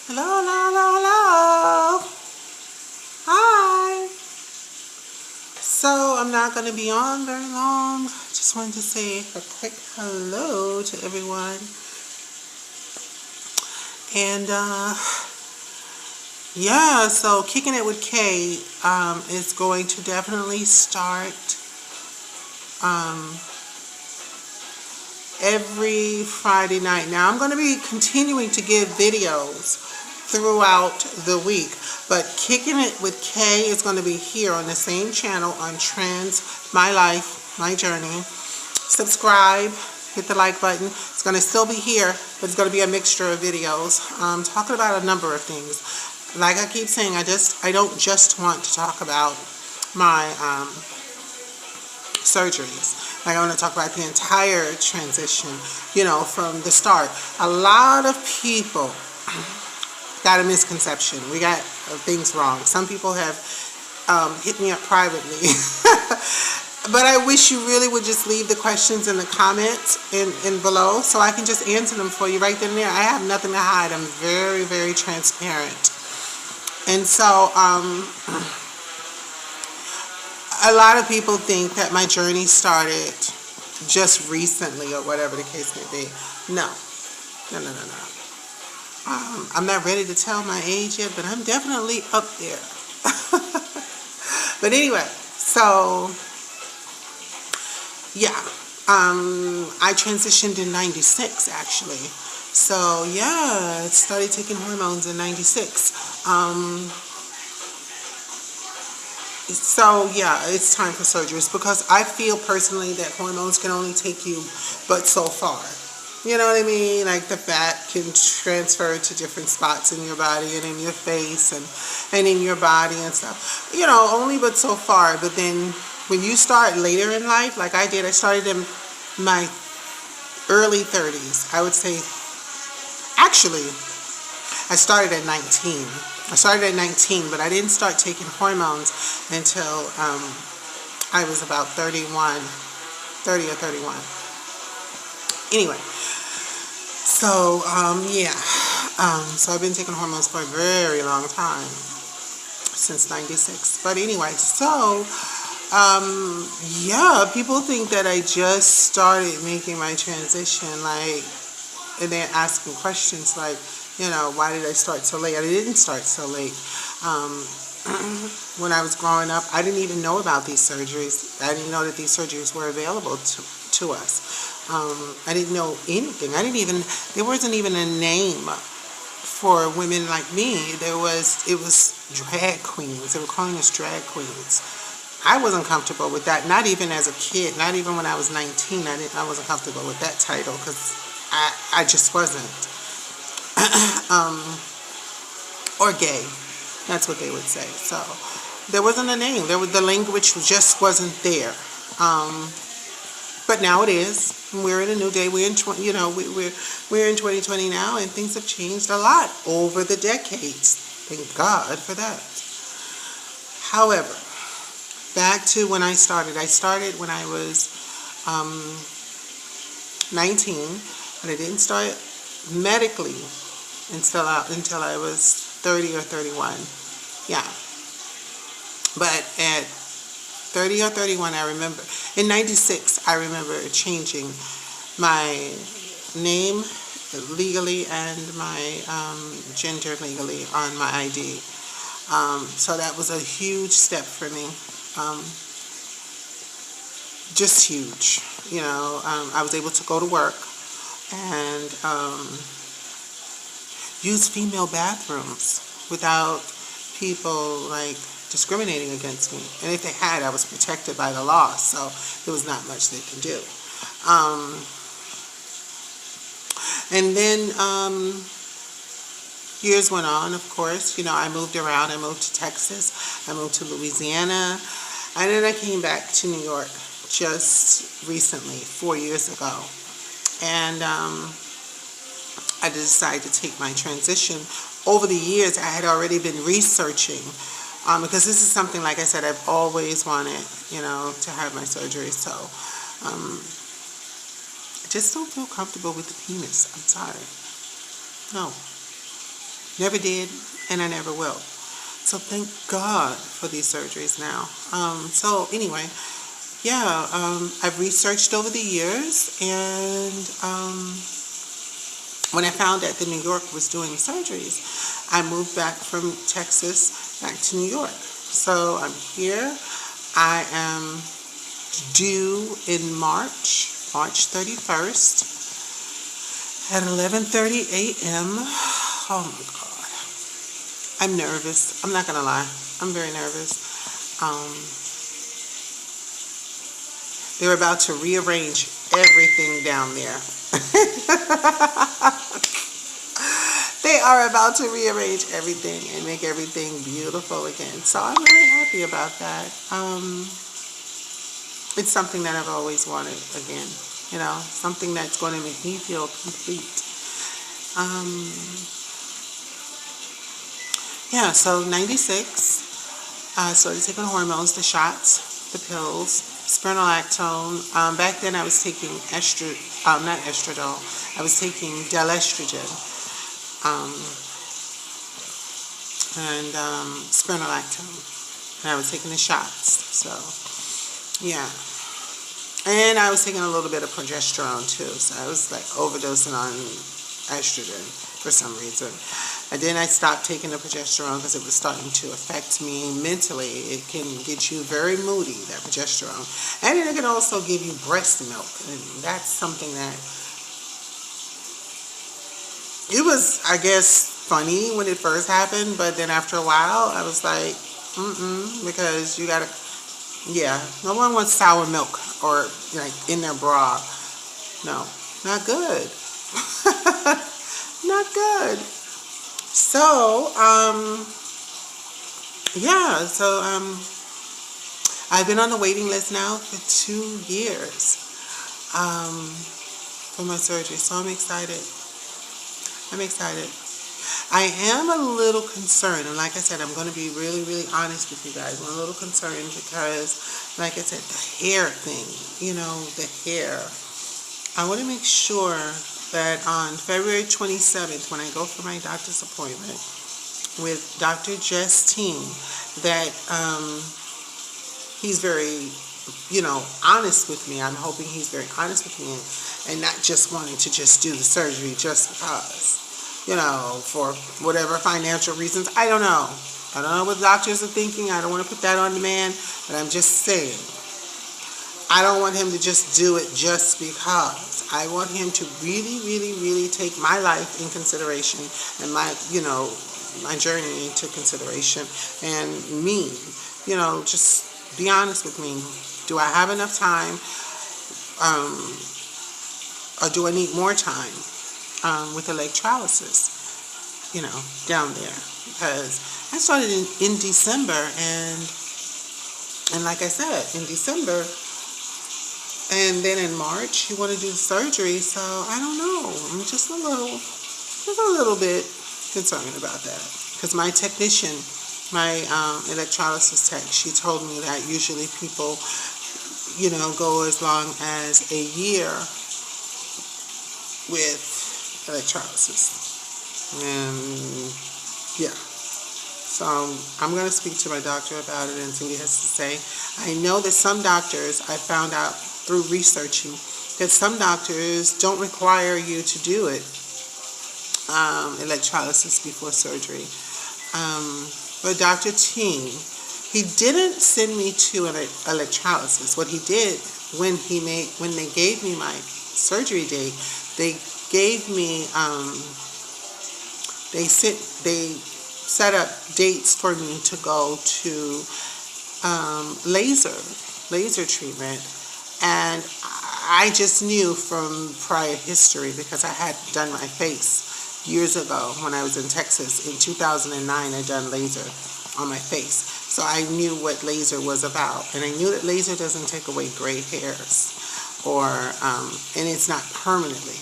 Hello, hello, hello, hello. Hi. So I'm not going to be on very long. Just wanted to say a quick hello to everyone. And yeah, so Kicking It with Kay is going to definitely start um, every Friday night. Now I'm going to be continuing to give videos throughout the week, but Kicking It with Kay is going to be here on the same channel on Trans My Life, My Journey. Subscribe, hit the like button. It's going to still be here, but it's going to be a mixture of videos talking about a number of things. Like I keep saying, I don't just want to talk about my surgeries. Like I want to talk about the entire transition, from the start. A lot of people got a misconception. We got things wrong. Some people have hit me up privately. But I wish you really would just leave the questions in the comments in below so I can just answer them for you right then and there. I have nothing to hide. I'm very, very transparent. And so a lot of people think that my journey started just recently or whatever the case may be. No. I'm not ready to tell my age yet, but I'm definitely up there. But anyway, so yeah, I transitioned in 96 actually. So yeah, I started taking hormones in 96. So yeah, it's time for surgeries because I feel personally that hormones can only take you but so far. You know what I mean? Like the fat can transfer to different spots in your body and in your face and in your body and stuff. Only but so far. But then when you start later in life, like I did, I started in my early 30s. I would say, actually, I started at 19. I started at 19, but I didn't start taking hormones until I was about 30 or 31. Anyway, so yeah, so I've been taking hormones for a very long time, since 96. But anyway, so yeah, people think that I just started making my transition, and they're asking questions like, why did I start so late? I didn't start so late. When I was growing up, I didn't even know about these surgeries. I didn't know that these surgeries were available to us. I didn't know anything. There wasn't even a name for women like me. It was drag queens. They were calling us drag queens. I wasn't comfortable with that, not even as a kid, not even when I was 19. I wasn't comfortable with that title because I just wasn't. Or gay. That's what they would say. So there wasn't a name. The language just wasn't there. But now it is. We're in a new day. We're in 2020 now, and things have changed a lot over the decades. Thank God for that. However, back to when I started. I started when I was 19, but I didn't start medically until I was 30 or 31. Yeah. But at 30 or 31, I remember. In 96, I remember changing my name legally and my gender legally on my ID. So that was a huge step for me. Just huge. I was able to go to work and use female bathrooms without people discriminating against me. And if they had, I was protected by the law, so there was not much they can do. And then years went on, of course. I moved around. I moved to Texas. I moved to Louisiana. And then I came back to New York just recently, 4 years ago. And I decided to take my transition. Over the years, I had already been researching because this is something, like I said, I've always wanted, to have my surgery. So I just don't feel comfortable with the penis. I'm sorry. No. Never did, and I never will. So thank God for these surgeries now. So anyway, yeah, I've researched over the years, and when I found out that New York was doing surgeries, I moved back from Texas back to New York. So I'm here. I am due in March 31st at 11:30 a.m. Oh my God. I'm nervous. I'm not going to lie. I'm very nervous. They're about to rearrange everything down there. They are about to rearrange everything and make everything beautiful again. So I'm really happy about that. It's something that I've always wanted again. Something that's going to make me feel complete. Yeah, so 96, I started taking hormones, the shots, the pills, spironolactone. Back then I was taking not estradiol, I was taking delestrogen, and spironolactone. And I was taking the shots, so, yeah. And I was taking a little bit of progesterone too, so I was like overdosing on estrogen for some reason. And then I stopped taking the progesterone because it was starting to affect me mentally. It can get you very moody, that progesterone. And then it can also give you breast milk. And that's something that, it was, I guess, funny when it first happened. But then after a while, I was like, because you gotta, yeah, no one wants sour milk or like in their bra. No, not good. Not good. So, yeah, so I've been on the waiting list now for 2 years for my surgery, so I'm excited. I am a little concerned, and like I said, I'm going to be really, really honest with you guys. I'm a little concerned because, like I said, the hair thing, the hair. I want to make sure that on February 27th, when I go for my doctor's appointment with Dr. Justine, that he's very, honest with me. I'm hoping he's very honest with me and not just wanting to just do the surgery just because, for whatever financial reasons. I don't know. I don't know what doctors are thinking. I don't want to put that on the man, but I'm just saying. I don't want him to just do it just because. I want him to really, really, really take my life in consideration and my journey into consideration, and me, just be honest with me. Do I have enough time, or do I need more time with electrolysis, down there? Because I started in December, and like I said, in December, and then in March, you want to do the surgery, so I don't know. I'm just a little bit concerned about that. Because my technician, my electrolysis tech, she told me that usually people, go as long as a year with electrolysis. And, yeah. So I'm going to speak to my doctor about it and see what he has to say. I know that some doctors, I found out through researching, that some doctors don't require you to do it, electrolysis before surgery. But Dr. Ting, he didn't send me to an electrolysis. What he did when they gave me my surgery date, they gave me they set up dates for me to go to laser treatment. And I just knew from prior history, because I had done my face years ago when I was in Texas. In 2009, I done laser on my face. So I knew what laser was about. And I knew that laser doesn't take away gray hairs, and it's not permanently.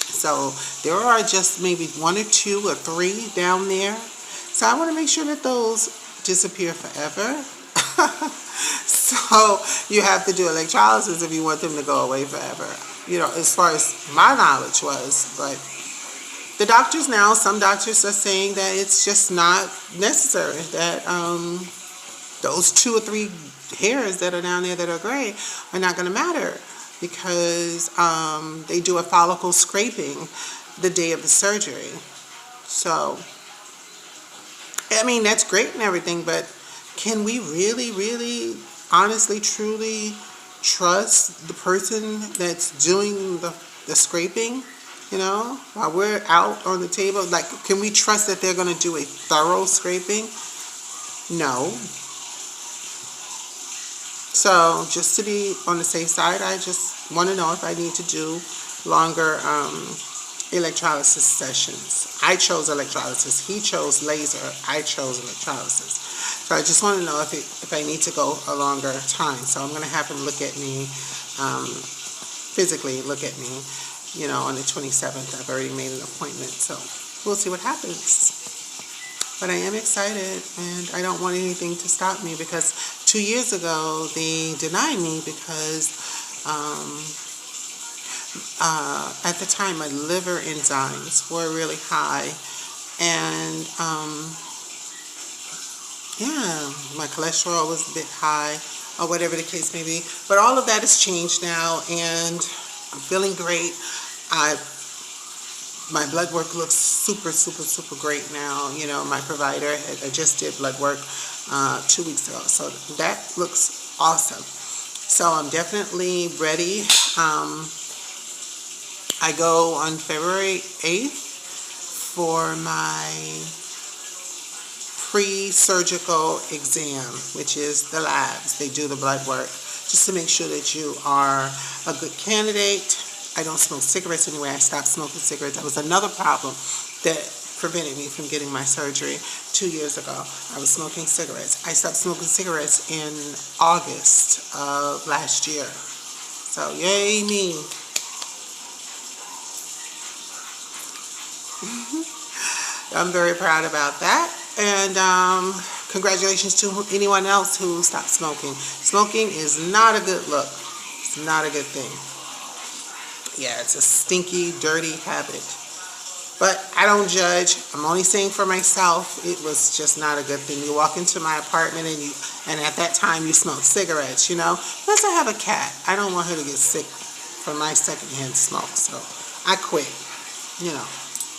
So there are just maybe 1 or 2 or 3 down there. So I want to make sure that those disappear forever. So you have to do electrolysis if you want them to go away forever. As far as my knowledge was, but the doctors now, some doctors are saying that it's just not necessary, that those 2 or 3 hairs that are down there that are gray are not going to matter, because they do a follicle scraping the day of the surgery. So, I mean, that's great and everything, but can we really, really, honestly, truly trust the person that's doing the scraping, while we're out on the table? Like, can we trust that they're going to do a thorough scraping? No. So, just to be on the safe side, I just want to know if I need to do longer electrolysis sessions. I chose electrolysis. He chose laser. I chose electrolysis. So I just want to know if I need to go a longer time. So I'm going to have him look at me, physically look at me, on the 27th. I've already made an appointment. So we'll see what happens. But I am excited, and I don't want anything to stop me, because 2 years ago they denied me because at the time my liver enzymes were really high, and my cholesterol was a bit high, or whatever the case may be. But all of that has changed now, and I'm feeling great. My blood work looks super, super, super great now. My provider, I just did blood work 2 weeks ago, so that looks awesome. So I'm definitely ready. I go on February 8th for my pre-surgical exam, which is the labs. They do the blood work just to make sure that you are a good candidate. I don't smoke cigarettes anyway. I stopped smoking cigarettes. That was another problem that prevented me from getting my surgery 2 years ago. I was smoking cigarettes. I stopped smoking cigarettes in August of last year. So yay me. I'm very proud about that. And congratulations to anyone else who stopped smoking. Smoking is not a good look. It's not a good thing. Yeah, it's a stinky, dirty habit. But I don't judge. I'm only saying for myself, it was just not a good thing. You walk into my apartment and at that time you smoked cigarettes, Plus I have a cat. I don't want her to get sick from my secondhand smoke. So I quit,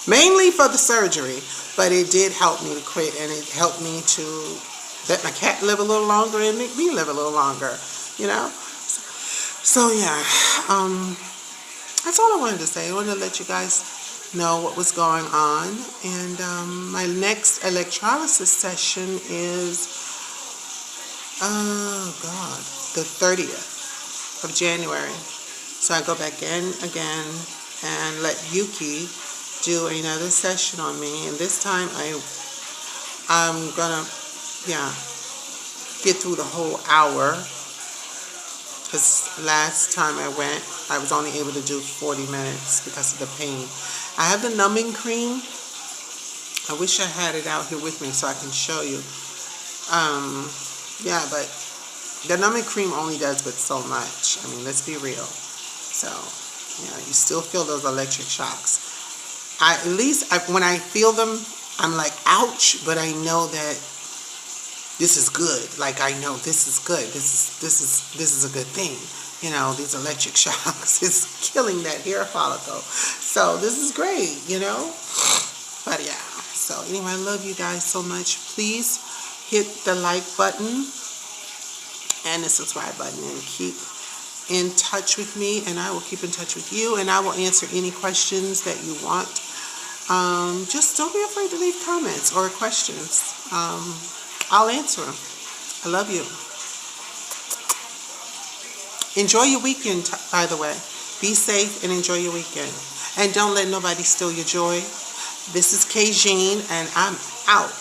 Mainly for the surgery, but it did help me to quit, and it helped me to let my cat live a little longer and make me live a little longer, So yeah, that's all I wanted to say. I wanted to let you guys know what was going on, and my next electrolysis session is, the 30th of January. So I go back in again and let Yuki do another session on me, and this time I'm gonna get through the whole hour, because last time I went I was only able to do 40 minutes because of the pain. I have the numbing cream. I wish I had it out here with me so I can show you. But the numbing cream only does but so much. I mean, let's be real. So you still feel those electric shocks. At least when I feel them, I'm like, ouch, but I know that this is good. Like, I know this is good. This is a good thing. These electric shocks is killing that hair follicle. So this is great, But yeah. So anyway, I love you guys so much. Please hit the like button and the subscribe button, and keep in touch with me, and I will keep in touch with you, and I will answer any questions that you want. Just don't be afraid to leave comments or questions. I'll answer them. I love you. Enjoy your weekend, by the way. Be safe and enjoy your weekend. And don't let nobody steal your joy. This is Kay Jean, and I'm out.